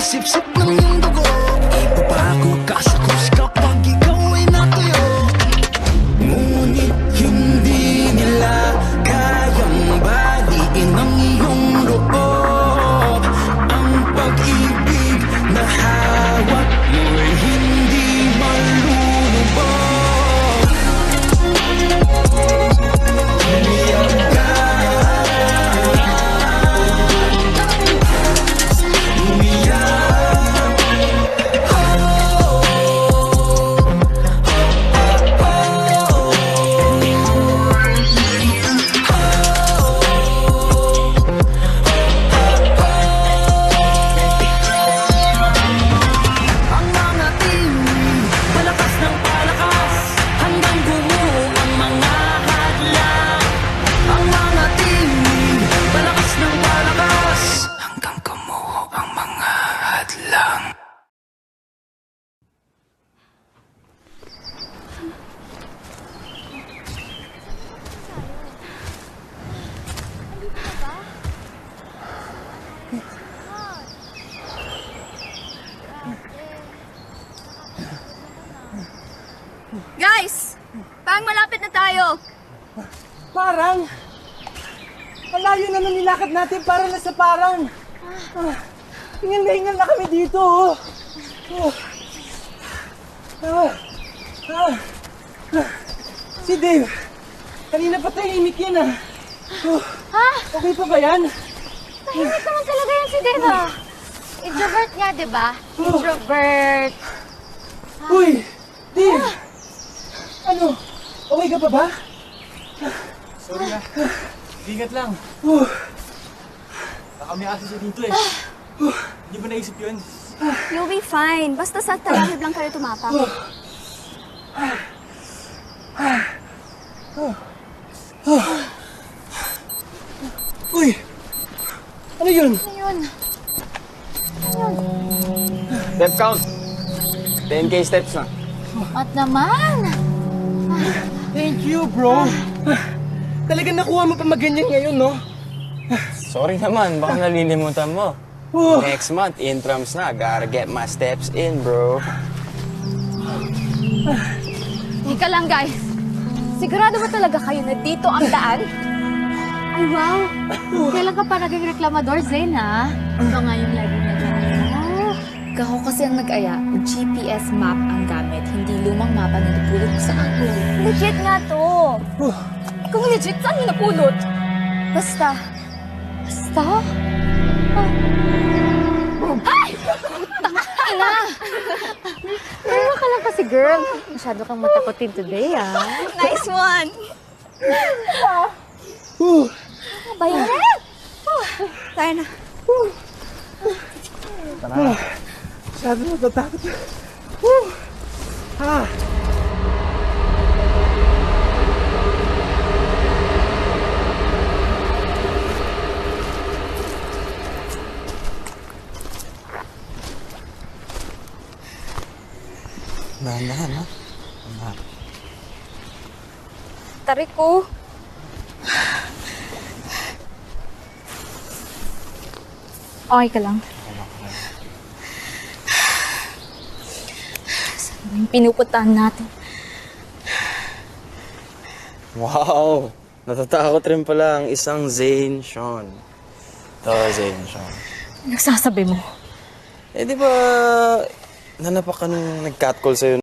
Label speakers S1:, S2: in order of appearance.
S1: Sip-sip ng iyong dugo, ipapako ka sa krus kapag ikaw ay natuyo. Ngunit hindi nila kayang baliin ang iyong loob. Ang pag-ibig na hawak mo'y hindi malulubog. Umiyak ka, umiyak.
S2: Guys! Parang malapit na tayo.
S3: Parang? Malayo na nung nilakad natin para na sa parang. Hingal na kami dito. Si Dave, kanina pa tahimik yan ah. Okay pa ba yan?
S2: Tahimik naman talaga yan si Dave ah. Introvert nga, di ba? Introvert.
S3: Uy, Dave! Ano? Okay ka pa ba?
S4: Sorry na. Ingat lang. Baka may aso siya dito eh. Hindi ba naisip yun?
S2: You'll be fine. Basta sa talahib lang kayo tumapak.
S3: Uy! Ano yun?
S2: Ano yun?
S4: Step count. 10K steps na.
S2: At naman!
S3: Thank you, bro. Talagang nakuha mo pa maganyan ngayon, no?
S4: Sorry naman, baka nalilimutan mo.
S3: Oh.
S4: Next month, intrams na. Gotta get my steps in, bro.
S2: Ika lang, guys. Sigurado ba talaga kayo na dito ang daan? Ay, wow! Kailan ka pa naging reklamador, Zane, ha? Ito nga yung lagi na dyan.
S5: Kako kasi ang nag-aya, GPS map ang gamit, hindi lumang mapa na napulot ko sa angkol.
S2: Legit nga to. Kung legit, saan yung napulot? Basta.
S5: Basta?
S2: Ay! Ina!
S5: Ano ka lang kasi, girl? Masyado kang matakotin today, ah.
S2: Nice one!
S5: Bayan!
S2: Tayo na.
S3: Masyado natatakot.
S4: Dahan-dahan, ha?
S2: Tarik ko. Okay ka lang. Saan ba yung pinupuntahan natin?
S4: Wow! Natatakot rin pala ang isang Zane Sean. Zane Sean.
S5: Nagsasabi mo.
S4: Eh, di ba nanapak ka nung nag-catcall sa'yo